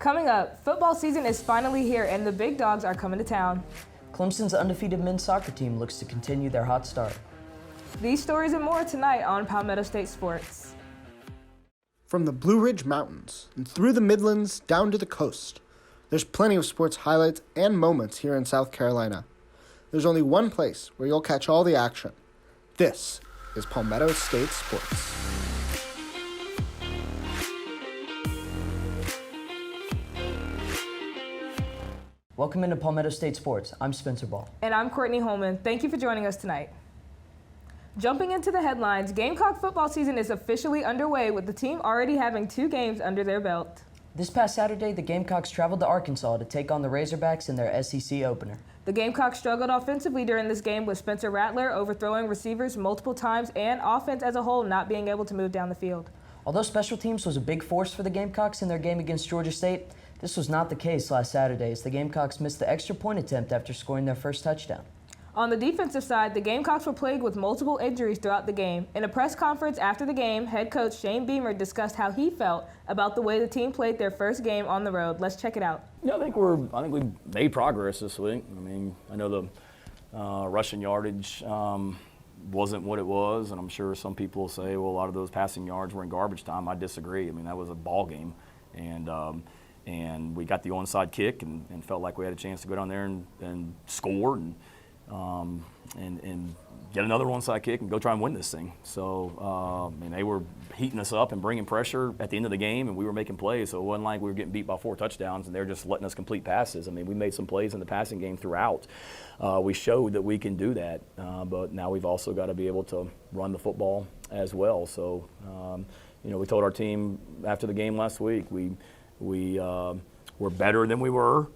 Coming up, football season is finally here and the big dogs are coming to town. Clemson's undefeated men's soccer team looks to continue their hot start. These stories and more tonight on Palmetto State Sports. From the Blue Ridge Mountains and through the Midlands down to the coast, there's plenty of sports highlights and moments here in South Carolina. There's only one place where you'll catch all the action. This is Palmetto State Sports. Welcome into Palmetto State Sports. I'm Spencer Ball. And I'm Courtney Hollmon. Thank you for joining us tonight. Jumping into the headlines, Gamecock football season is officially underway with the team already having 2 games under their belt. This past Saturday, the Gamecocks traveled to Arkansas to take on the Razorbacks in their SEC opener. The Gamecocks struggled offensively during this game with Spencer Rattler overthrowing receivers multiple times and offense as a whole not being able to move down the field. Although special teams was a big force for the Gamecocks in their game against Georgia State, this was not the case last Saturday as the Gamecocks missed the extra point attempt after scoring their first touchdown. On the defensive side, the Gamecocks were plagued with multiple injuries throughout the game. In a press conference after the game, head coach Shane Beamer discussed how he felt about the way the team played their first game on the road. Let's check it out. Yeah, I think we made progress this week. I mean, I know the rushing yardage wasn't what it was, and I'm sure some people will say, well, a lot of those passing yards were in garbage time. I disagree. I mean, that was a ball game, and we got the onside kick and felt like we had a chance to go down there and score and get another onside kick and go try and win this thing. So, I mean, they were heating us up and bringing pressure at the end of the game, and we were making plays. So it wasn't like we were getting beat by 4 touchdowns and they were just letting us complete passes. I mean, we made some plays in the passing game throughout. We showed that we can do that, but now we've also got to be able to run the football as well. So, you know, we told our team after the game last week, we're better than we were,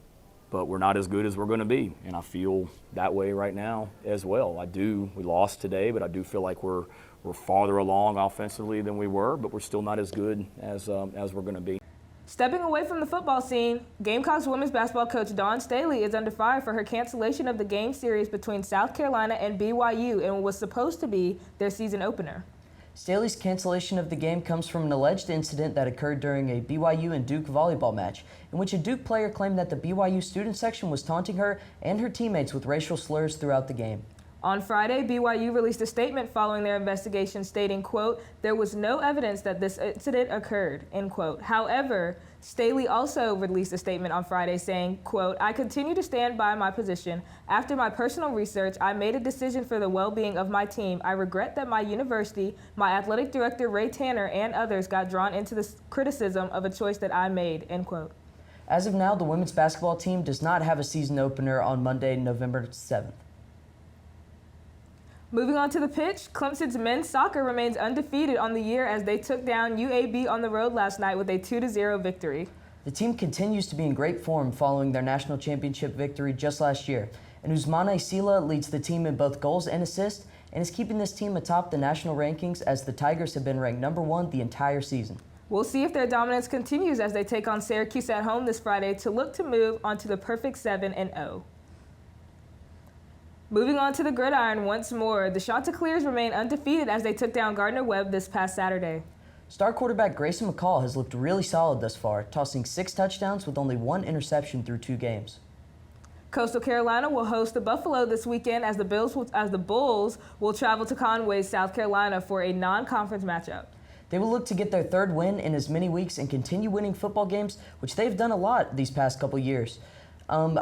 but we're not as good as we're going to be, and I feel that way right now as well. We lost today, but I do feel like we're farther along offensively than we were, but we're still not as good as we're going to be. Stepping away from the football scene, Gamecocks women's basketball coach Dawn Staley is under fire for her cancellation of the game series between South Carolina and BYU in what was supposed to be their season opener. Staley's cancellation of the game comes from an alleged incident that occurred during a BYU and Duke volleyball match, in which a Duke player claimed that the BYU student section was taunting her and her teammates with racial slurs throughout the game. On Friday, BYU released a statement following their investigation stating, quote, "There was no evidence that this incident occurred," end quote. However, Staley also released a statement on Friday saying, quote, "I continue to stand by my position. After my personal research, I made a decision for the well-being of my team. I regret that my university, my athletic director, Ray Tanner, and others got drawn into this criticism of a choice that I made," end quote. As of now, the women's basketball team does not have a season opener on Monday, November 7th. Moving on to the pitch, Clemson's men's soccer remains undefeated on the year as they took down UAB on the road last night with a 2-0 victory. The team continues to be in great form following their national championship victory just last year, and Ousmane Sila leads the team in both goals and assists and is keeping this team atop the national rankings as the Tigers have been ranked #1 the entire season. We'll see if their dominance continues as they take on Syracuse at home this Friday to look to move onto the perfect 7-0. Moving on to the gridiron once more, the Chanticleers remain undefeated as they took down Gardner-Webb this past Saturday. Star quarterback Grayson McCall has looked really solid thus far, tossing 6 touchdowns with only 1 interception through 2 games. Coastal Carolina will host the Buffalo this weekend as the Bulls will travel to Conway, South Carolina for a non-conference matchup. They will look to get their 3rd win in as many weeks and continue winning football games, which they've done a lot these past couple years.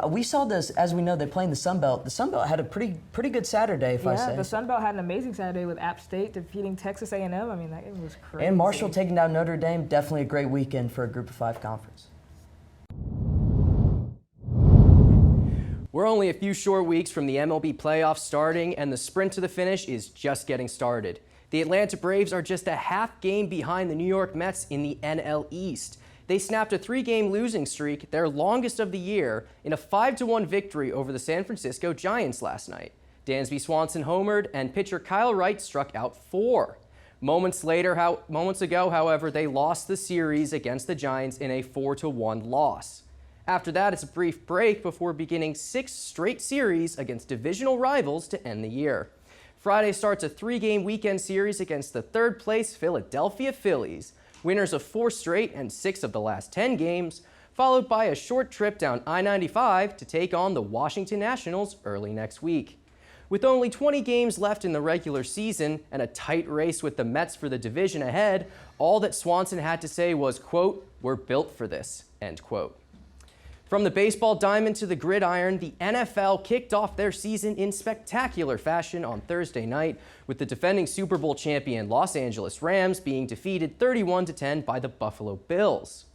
We saw this, as we know, they play in the Sun Belt. The Sun Belt had a pretty good Saturday, if I say. Yeah, the Sun Belt had an amazing Saturday with App State defeating Texas A&M. I mean, that was crazy. And Marshall taking down Notre Dame, definitely a great weekend for a Group of 5 conference. We're only a few short weeks from the MLB playoffs starting, and the sprint to the finish is just getting started. The Atlanta Braves are just a half game behind the New York Mets in the NL East. They snapped a 3-game losing streak, their longest of the year, in a 5-1 victory over the San Francisco Giants last night. Dansby Swanson homered, and pitcher Kyle Wright struck out 4. Moments ago, however, they lost the series against the Giants in a 4-1 loss. After that, it's a brief break before beginning 6 straight series against divisional rivals to end the year. Friday starts a 3-game weekend series against the 3rd-place Philadelphia Phillies. Winners of 4 straight and 6 of the last 10 games. followed by a short trip down I-95 to take on the Washington Nationals early next week. With only 20 games left in the regular season and a tight race with the Mets for the division ahead, all that Swanson had to say was, quote, "We're built for this," end quote. From the baseball diamond to the gridiron, the NFL kicked off their season in spectacular fashion on Thursday night, with the defending Super Bowl champion Los Angeles Rams being defeated 31-10 by the Buffalo Bills.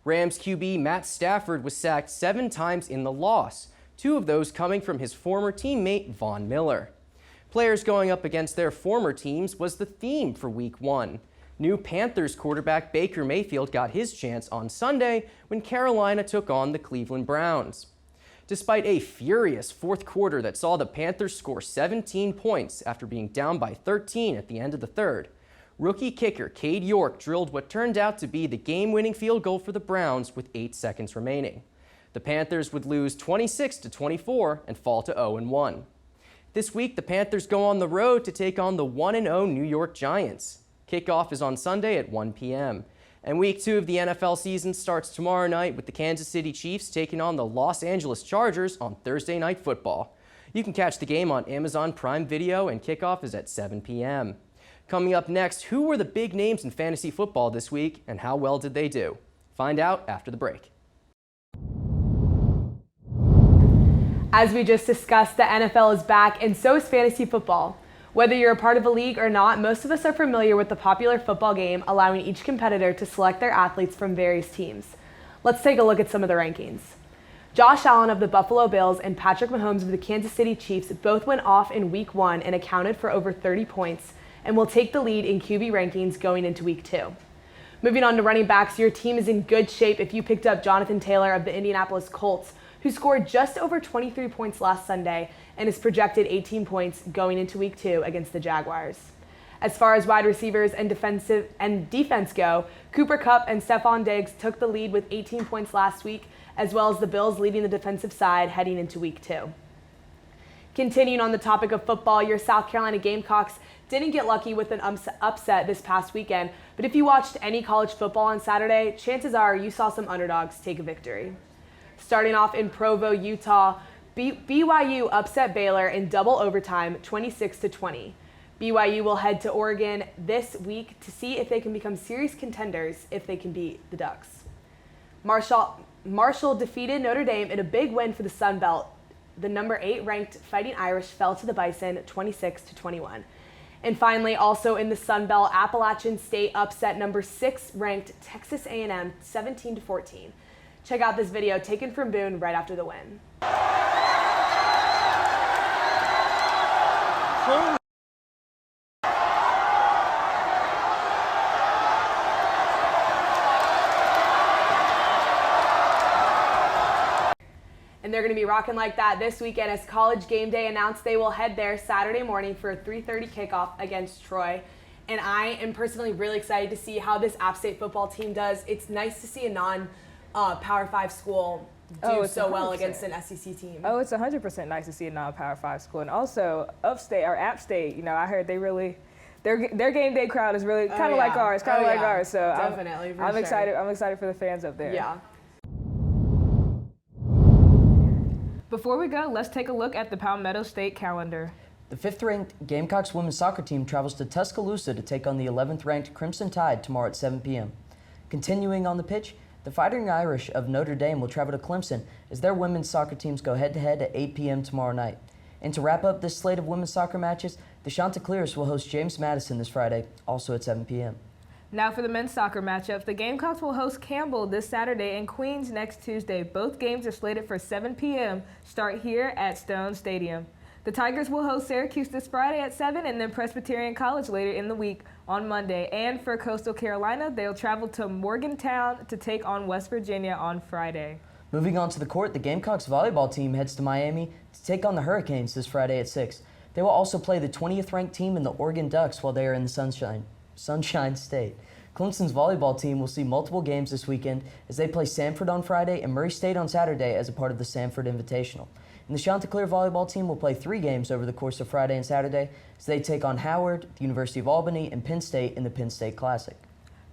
Rams QB Matt Stafford was sacked 7 times in the loss, 2 of those coming from his former teammate Von Miller. Players going up against their former teams was the theme for Week 1. New Panthers quarterback Baker Mayfield got his chance on Sunday when Carolina took on the Cleveland Browns. Despite a furious fourth quarter that saw the Panthers score 17 points after being down by 13 at the end of the third, rookie kicker Cade York drilled what turned out to be the game-winning field goal for the Browns with 8 seconds remaining. The Panthers would lose 26-24 and fall to 0-1. This week, the Panthers go on the road to take on the 1-0 New York Giants. Kickoff is on Sunday at 1 p.m. And Week 2 of the NFL season starts tomorrow night with the Kansas City Chiefs taking on the Los Angeles Chargers on Thursday Night Football. You can catch the game on Amazon Prime Video, and kickoff is at 7 p.m. Coming up next, who were the big names in fantasy football this week, and how well did they do? Find out after the break. As we just discussed, the NFL is back, and so is fantasy football. Whether you're a part of a league or not, most of us are familiar with the popular football game, allowing each competitor to select their athletes from various teams. Let's take a look at some of the rankings. Josh Allen of the Buffalo Bills and Patrick Mahomes of the Kansas City Chiefs both went off in Week 1 and accounted for over 30 points and will take the lead in QB rankings going into Week 2. Moving on to running backs, your team is in good shape if you picked up Jonathan Taylor of the Indianapolis Colts, who scored just over 23 points last Sunday and is projected 18 points going into Week 2 against the Jaguars. As far as wide receivers and defense go, Cooper Kupp and Stephon Diggs took the lead with 18 points last week, as well as the Bills leading the defensive side heading into Week 2. Continuing on the topic of football, your South Carolina Gamecocks didn't get lucky with an upset this past weekend, but if you watched any college football on Saturday, chances are you saw some underdogs take a victory. Starting off in Provo, Utah, BYU upset Baylor in double overtime, 26-20. BYU will head to Oregon this week to see if they can become serious contenders if they can beat the Ducks. Marshall defeated Notre Dame in a big win for the Sun Belt. The number 8 ranked Fighting Irish fell to the Bison 26-21. And finally, also in the Sun Belt, Appalachian State upset number 6 ranked Texas A&M 17-14. Check out this video taken from Boone right after the win. And they're going to be rocking like that this weekend as College Game Day announced they will head there Saturday morning for a 3:30 kickoff against Troy. And I am personally really excited to see how this App State football team does. It's nice to see a non-Power 5 school do so well against an SEC team. Oh, it's 100% nice to see a non-Power 5 school. And also, Upstate or App State, you know, I heard they really, their game day crowd is really kind of like ours, like ours. So definitely, I'm excited. I'm excited for the fans up there. Yeah. Before we go, let's take a look at the Palmetto State calendar. The 5th-ranked Gamecocks women's soccer team travels to Tuscaloosa to take on the 11th-ranked Crimson Tide tomorrow at 7 p.m. Continuing on the pitch, the Fighting Irish of Notre Dame will travel to Clemson as their women's soccer teams go head-to-head at 8 p.m. tomorrow night. And to wrap up this slate of women's soccer matches, the Chanticleers will host James Madison this Friday, also at 7 p.m. Now for the men's soccer matchup, the Gamecocks will host Campbell this Saturday and Queens next Tuesday. Both games are slated for 7 p.m. Start here at Stone Stadium. The Tigers will host Syracuse this Friday at 7 and then Presbyterian College later in the week on Monday. And for Coastal Carolina, they'll travel to Morgantown to take on West Virginia on Friday. Moving on to the court, the Gamecocks volleyball team heads to Miami to take on the Hurricanes this Friday at 6. They will also play the 20th ranked team in the Oregon Ducks while they are in the Sunshine State. Clemson's volleyball team will see multiple games this weekend as they play Samford on Friday and Murray State on Saturday as a part of the Samford Invitational. And the Chanticleer volleyball team will play 3 games over the course of Friday and Saturday as they take on Howard, the University of Albany, and Penn State in the Penn State Classic.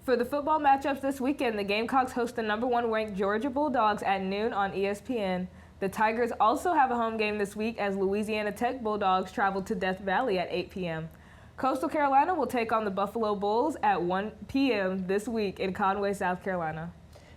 For the football matchups this weekend, the Gamecocks host the #1 ranked Georgia Bulldogs at noon on ESPN. The Tigers also have a home game this week as Louisiana Tech Bulldogs travel to Death Valley at 8 p.m. Coastal Carolina will take on the Buffalo Bulls at 1 p.m. this week in Conway, South Carolina.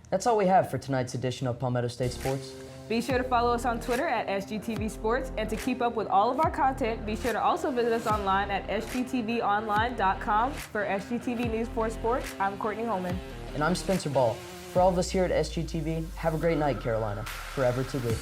That's all we have for tonight's edition of Palmetto State Sports. Be sure to follow us on Twitter at SGTV Sports, and to keep up with all of our content, be sure to also visit us online at sgtvonline.com. For SGTV News 4 Sports, I'm Courtney Hollmon. And I'm Spencer Ball. For all of us here at SGTV, have a great night, Carolina. Forever to lead.